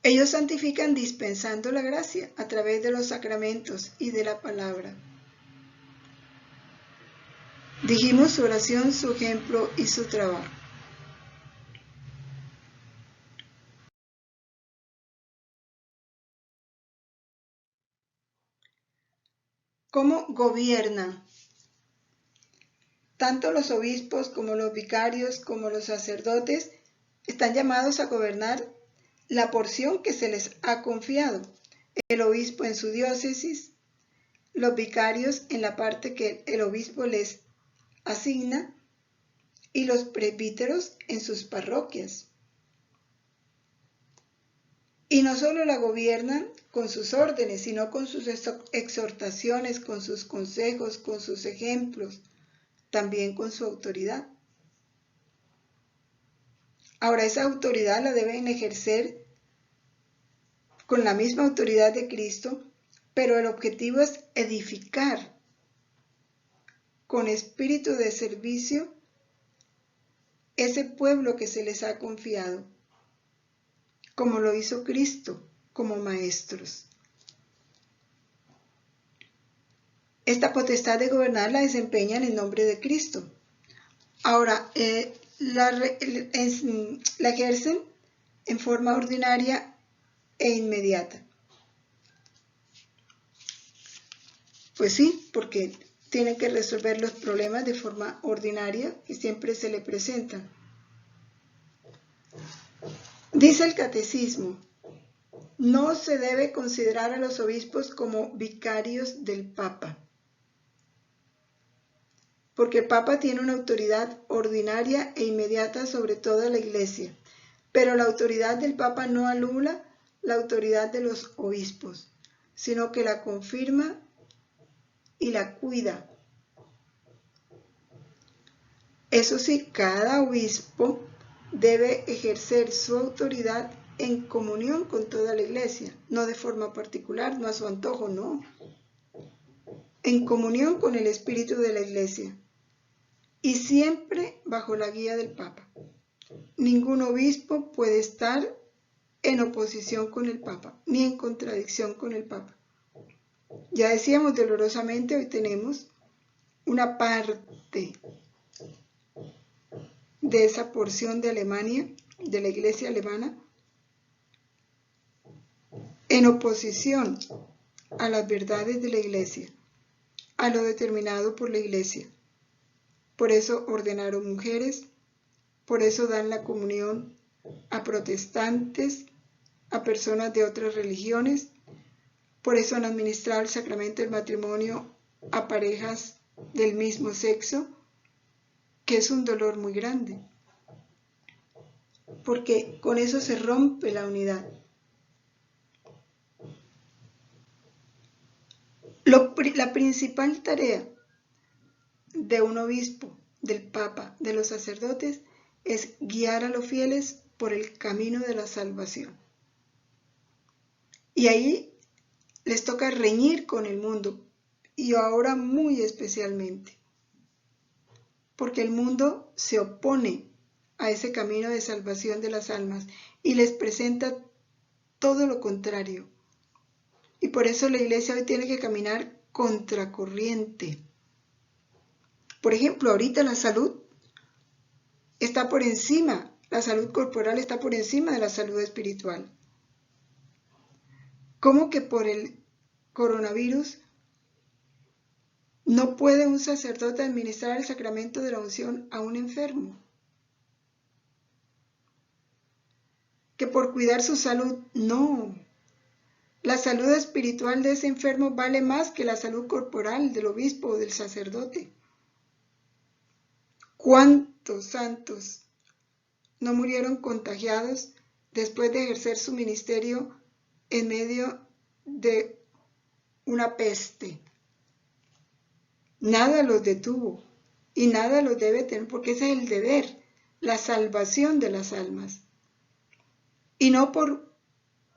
Ellos santifican dispensando la gracia a través de los sacramentos y de la palabra. Dijimos su oración, su ejemplo y su trabajo. ¿Cómo gobiernan? Tanto los obispos como los vicarios como los sacerdotes están llamados a gobernar la porción que se les ha confiado. El obispo en su diócesis, los vicarios en la parte que el obispo les asigna y los presbíteros en sus parroquias. Y no solo la gobiernan con sus órdenes, sino con sus exhortaciones, con sus consejos, con sus ejemplos, también con su autoridad. Ahora, esa autoridad la deben ejercer con la misma autoridad de Cristo, pero el objetivo es edificar con espíritu de servicio ese pueblo que se les ha confiado. como lo hizo Cristo, como maestros. Esta potestad de gobernar la desempeñan en nombre de Cristo. Ahora, la ejercen en forma ordinaria e inmediata. Pues sí, porque tienen que resolver los problemas de forma ordinaria y siempre se le presentan. Dice el Catecismo, no se debe considerar a los obispos como vicarios del Papa, porque el Papa tiene una autoridad ordinaria e inmediata sobre toda la Iglesia, pero la autoridad del Papa no anula la autoridad de los obispos, sino que la confirma y la cuida. Eso sí, cada obispo debe ejercer su autoridad en comunión con toda la Iglesia, no de forma particular, no a su antojo, no. En comunión con el espíritu de la Iglesia y siempre bajo la guía del Papa. Ningún obispo puede estar en oposición con el Papa, ni en contradicción con el Papa. Ya decíamos dolorosamente, hoy tenemos una parte de esa porción de Alemania, de la Iglesia alemana, en oposición a las verdades de la Iglesia, a lo determinado por la Iglesia. Por eso ordenaron mujeres, por eso dan la comunión a protestantes, a personas de otras religiones, por eso han administrado el sacramento del matrimonio a parejas del mismo sexo, que es un dolor muy grande, porque con eso se rompe la unidad. La principal tarea de un obispo, del Papa, de los sacerdotes, es guiar a los fieles por el camino de la salvación. Y ahí les toca reñir con el mundo, y ahora muy especialmente, porque el mundo se opone a ese camino de salvación de las almas y les presenta todo lo contrario. Y por eso la Iglesia hoy tiene que caminar contracorriente. Por ejemplo, ahorita la salud está por encima, la salud corporal está por encima de la salud espiritual. ¿Cómo que por el coronavirus no puede un sacerdote administrar el sacramento de la unción a un enfermo? Que por cuidar su salud, no. La salud espiritual de ese enfermo vale más que la salud corporal del obispo o del sacerdote. ¿Cuántos santos no murieron contagiados después de ejercer su ministerio en medio de una peste? Nada los detuvo y nada los debe tener, porque ese es el deber, la salvación de las almas. Y no por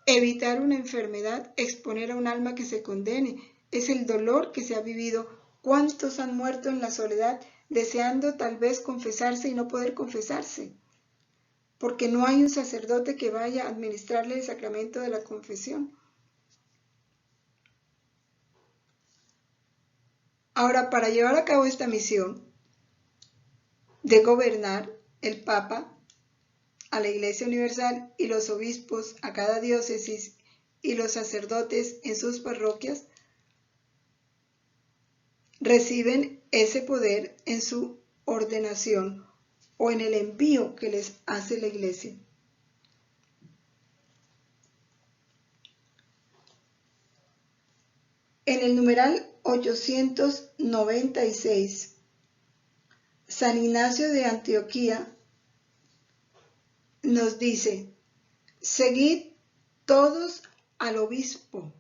evitar una enfermedad, exponer a un alma que se condene. Es el dolor que se ha vivido. ¿Cuántos han muerto en la soledad deseando tal vez confesarse y no poder confesarse? Porque no hay un sacerdote que vaya a administrarle el sacramento de la confesión. Ahora, para llevar a cabo esta misión de gobernar, el Papa a la Iglesia Universal y los obispos a cada diócesis y los sacerdotes en sus parroquias reciben ese poder en su ordenación o en el envío que les hace la Iglesia. En el numeral 896, San Ignacio de Antioquía nos dice: seguid todos al obispo,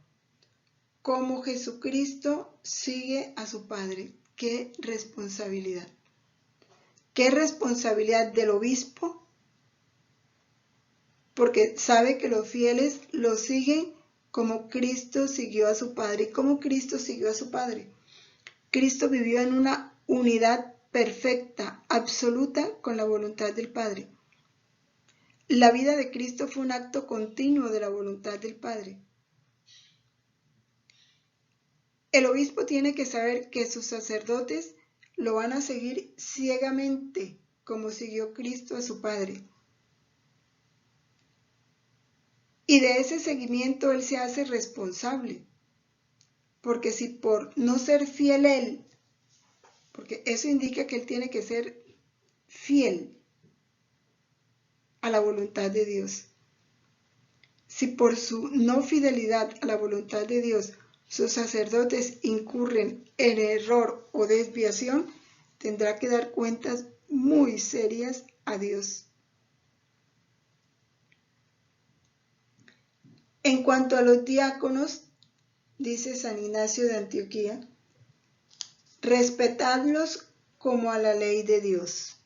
como Jesucristo sigue a su Padre. ¡Qué responsabilidad! ¡Qué responsabilidad del obispo! Porque sabe que los fieles lo siguen como Cristo siguió a su Padre. ¿Y cómo Cristo siguió a su Padre? Cristo vivió en una unidad perfecta, absoluta con la voluntad del Padre. La vida de Cristo fue un acto continuo de la voluntad del Padre. El obispo tiene que saber que sus sacerdotes lo van a seguir ciegamente, como siguió Cristo a su Padre. Y de ese seguimiento él se hace responsable. Porque si por no ser fiel él, porque eso indica que él tiene que ser fiel a la voluntad de Dios. Si por su no fidelidad a la voluntad de Dios sus sacerdotes incurren en error o desviación, tendrá que dar cuentas muy serias a Dios. En cuanto a los diáconos, dice San Ignacio de Antioquía, respetadlos como a la ley de Dios.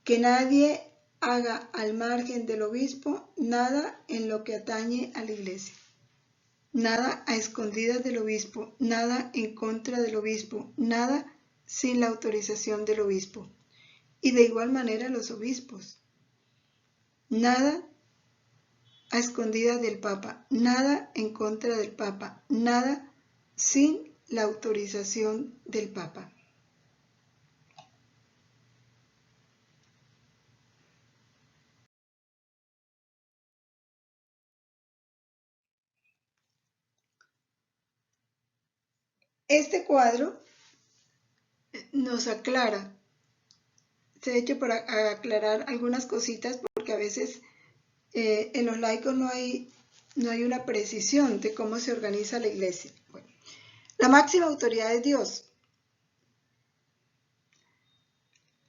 Que nadie haga al margen del obispo nada en lo que atañe a la iglesia. Nada a escondidas del obispo, nada en contra del obispo, nada sin la autorización del obispo. Y de igual manera los obispos. Nada a escondidas del Papa, nada en contra del Papa, nada sin la autorización del Papa. Este cuadro nos aclara, se ha hecho para aclarar algunas cositas porque a veces en los laicos no hay una precisión de cómo se organiza la iglesia. Bueno, la máxima autoridad es Dios.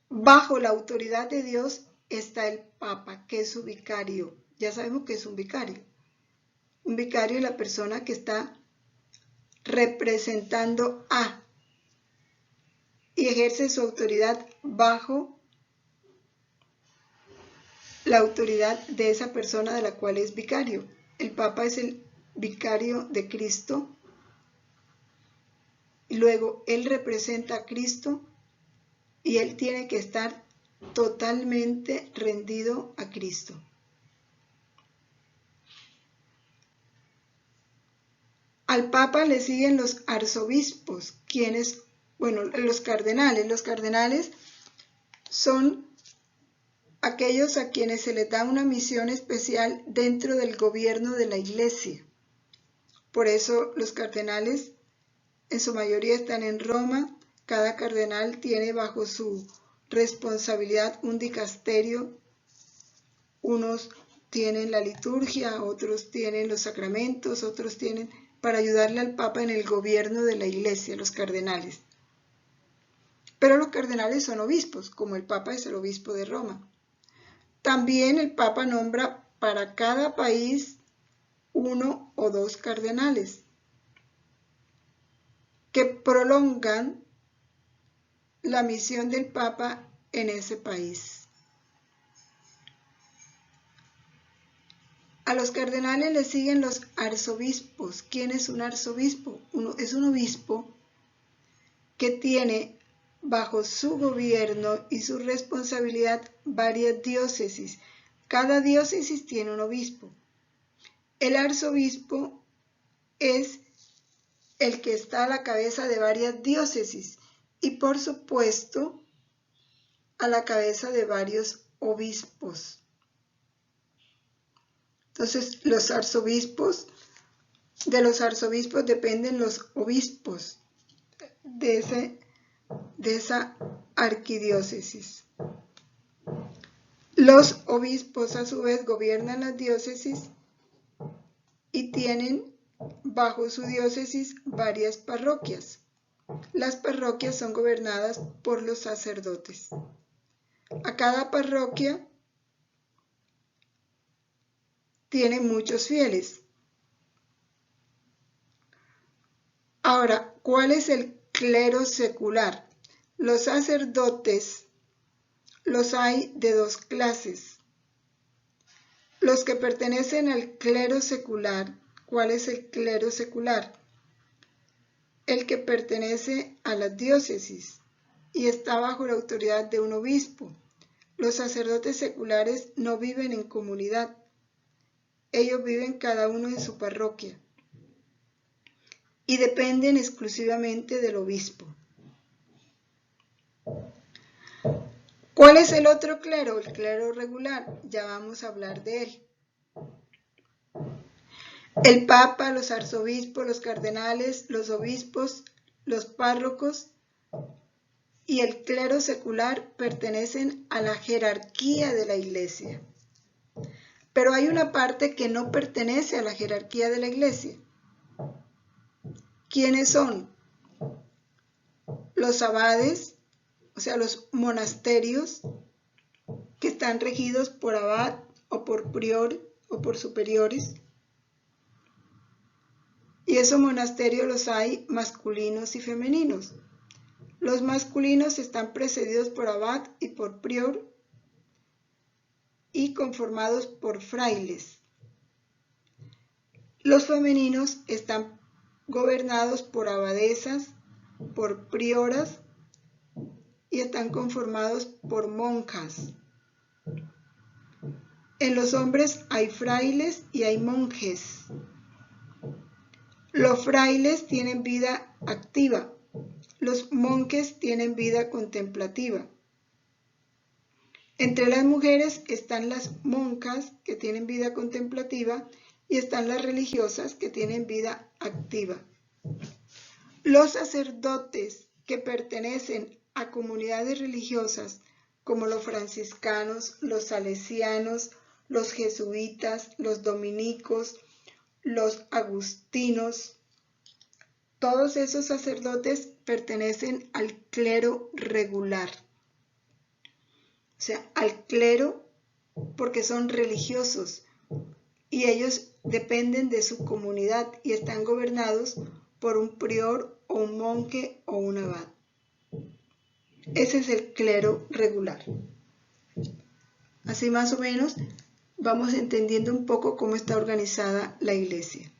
Bajo la autoridad de Dios está el Papa, que es su vicario. Ya sabemos que es un vicario. Un vicario es la persona que está representando a y ejerce su autoridad bajo la autoridad de esa persona de la cual es vicario. El Papa es el vicario de Cristo. Luego, él representa a Cristo y él tiene que estar totalmente rendido a Cristo. Al Papa le siguen los arzobispos, quienes, bueno, los cardenales. Los cardenales son aquellos a quienes se les da una misión especial dentro del gobierno de la Iglesia. Por eso los cardenales en su mayoría están en Roma. Cada cardenal tiene bajo su responsabilidad un dicasterio. Unos tienen la liturgia, otros tienen los sacramentos, otros tienen para ayudarle al Papa en el gobierno de la Iglesia, los cardenales. Pero los cardenales son obispos, como el Papa es el obispo de Roma. También el Papa nombra para cada país 1 o 2 cardenales que prolongan la misión del Papa en ese país. A los cardenales le siguen los arzobispos. ¿Quién es un arzobispo? Es un obispo que tiene bajo su gobierno y su responsabilidad varias diócesis. Cada diócesis tiene un obispo. El arzobispo es el que está a la cabeza de varias diócesis y, por supuesto, a la cabeza de varios obispos. Entonces, de los arzobispos dependen los obispos de esa arquidiócesis. Los obispos, a su vez, gobiernan las diócesis y tienen bajo su diócesis varias parroquias. Las parroquias son gobernadas por los sacerdotes. A cada parroquia tiene muchos fieles. Ahora, ¿cuál es el clero secular? Los sacerdotes los hay de 2 clases. Los que pertenecen al clero secular. ¿Cuál es el clero secular? El que pertenece a las diócesis y está bajo la autoridad de un obispo. los sacerdotes seculares no viven en comunidad. Ellos viven cada uno en su parroquia y dependen exclusivamente del obispo. ¿Cuál es el otro clero? El clero regular. Ya vamos a hablar de él. El papa, los arzobispos, los cardenales, los obispos, los párrocos y el clero secular pertenecen a la jerarquía de la Iglesia. Pero hay una parte que no pertenece a la jerarquía de la Iglesia. ¿Quiénes son? Los abades, o sea, los monasterios que están regidos por abad o por prior o por superiores. Y esos monasterios los hay masculinos y femeninos. Los masculinos están precedidos por abad y por prior y conformados por frailes. Los femeninos están gobernados por abadesas, por prioras y están conformados por monjas. En los hombres hay frailes y hay monjes. Los frailes tienen vida activa, los monjes tienen vida contemplativa. Entre las mujeres están las monjas que tienen vida contemplativa y están las religiosas que tienen vida activa. Los sacerdotes que pertenecen a comunidades religiosas como los franciscanos, los salesianos, los jesuitas, los dominicos, los agustinos, todos esos sacerdotes pertenecen al clero regular. O sea, al clero porque son religiosos y ellos dependen de su comunidad y están gobernados por un prior o un monje o un abad. Ese es el clero regular. Así más o menos vamos entendiendo un poco cómo está organizada la Iglesia.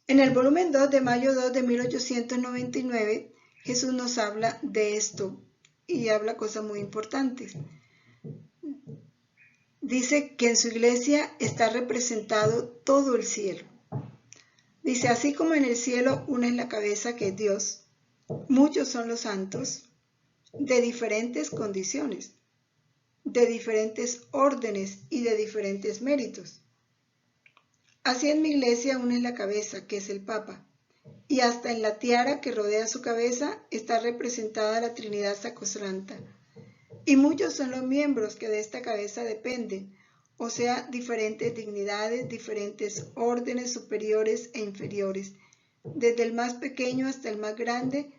En el volumen 2 de mayo 2 de 1899, Jesús nos habla de esto y habla cosas muy importantes. Dice que en su iglesia está representado todo el cielo. Dice, así como en el cielo uno es la cabeza, que es Dios, muchos son los santos de diferentes condiciones, de diferentes órdenes y de diferentes méritos. Así en mi iglesia uno es la cabeza, que es el Papa, y hasta en la tiara que rodea su cabeza está representada la Trinidad Sacrosancta. Y muchos son los miembros que de esta cabeza dependen, o sea, diferentes dignidades, diferentes órdenes superiores e inferiores. Desde el más pequeño hasta el más grande,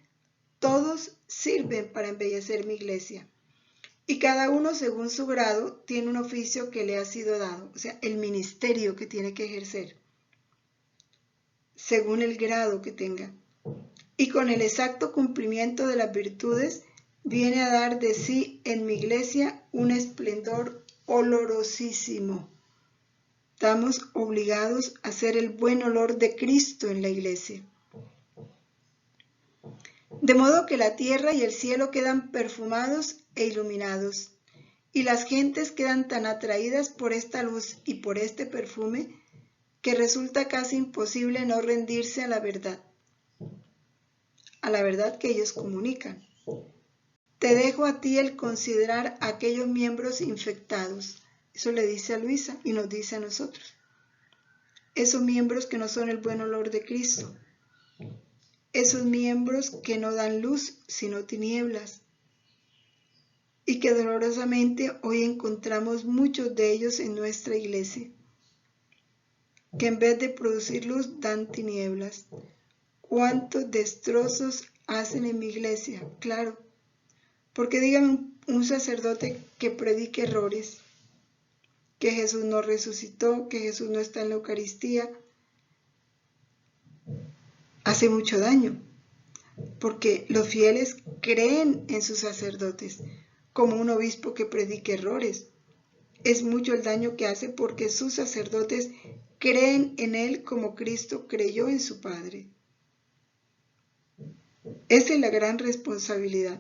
todos sirven para embellecer mi iglesia. Y cada uno, según su grado, tiene un oficio que le ha sido dado, o sea, el ministerio que tiene que ejercer, según el grado que tenga. Y con el exacto cumplimiento de las virtudes, viene a dar de sí en mi iglesia un esplendor olorosísimo. Estamos obligados a hacer el buen olor de Cristo en la iglesia. De modo que la tierra y el cielo quedan perfumados e iluminados, y las gentes quedan tan atraídas por esta luz y por este perfume, que resulta casi imposible no rendirse a la verdad que ellos comunican. Te dejo a ti el considerar aquellos miembros infectados. Eso le dice a Luisa y nos dice a nosotros. Esos miembros que no son el buen olor de Cristo. Esos miembros que no dan luz, sino tinieblas. Y que dolorosamente hoy encontramos muchos de ellos en nuestra iglesia. Que en vez de producir luz, dan tinieblas. ¿Cuántos destrozos hacen en mi iglesia? Claro. Porque dígame un sacerdote que predique errores, que Jesús no resucitó, que Jesús no está en la Eucaristía, hace mucho daño, porque los fieles creen en sus sacerdotes, como un obispo que predique errores. Es mucho el daño que hace porque sus sacerdotes creen en él como Cristo creyó en su Padre. Esa es la gran responsabilidad.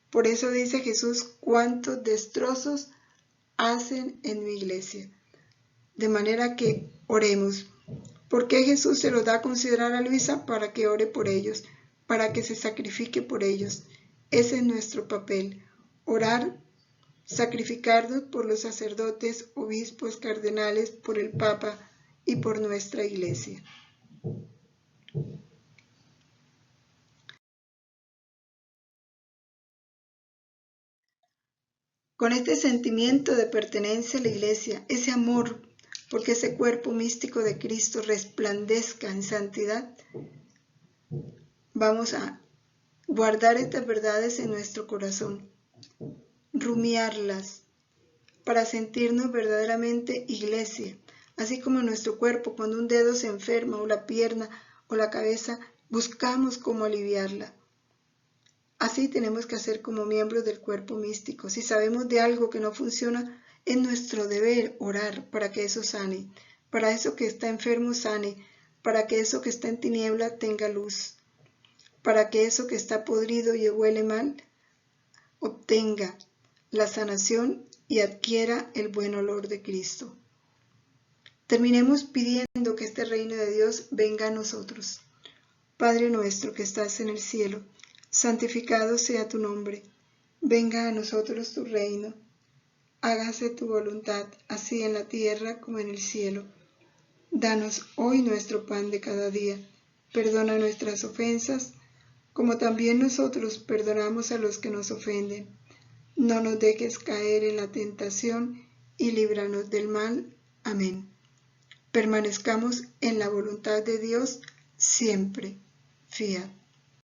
Por eso dice Jesús, cuántos destrozos hacen en mi iglesia. De manera que oremos. ¿Por qué Jesús se los da a considerar a Luisa? Para que ore por ellos, para que se sacrifique por ellos. Ese es nuestro papel, orar, sacrificarnos por los sacerdotes, obispos, cardenales, por el Papa y por nuestra iglesia. Con este sentimiento de pertenencia a la iglesia, ese amor, porque ese cuerpo místico de Cristo resplandezca en santidad, vamos a guardar estas verdades en nuestro corazón, rumiarlas, para sentirnos verdaderamente iglesia, así como en nuestro cuerpo, cuando un dedo se enferma o la pierna o la cabeza, buscamos cómo aliviarla. Así tenemos que hacer como miembros del cuerpo místico. Si sabemos de algo que no funciona, es nuestro deber orar para que eso sane, para eso que está enfermo sane, para que eso que está en tiniebla tenga luz, para que eso que está podrido y huele mal obtenga la sanación y adquiera el buen olor de Cristo. Terminemos pidiendo que este reino de Dios venga a nosotros. Padre nuestro que estás en el cielo, santificado sea tu nombre. Venga a nosotros tu reino. Hágase tu voluntad, así en la tierra como en el cielo. Danos hoy nuestro pan de cada día. Perdona nuestras ofensas, como también nosotros perdonamos a los que nos ofenden. No nos dejes caer en la tentación y líbranos del mal. Amén. Permanezcamos en la voluntad de Dios siempre. Fiat.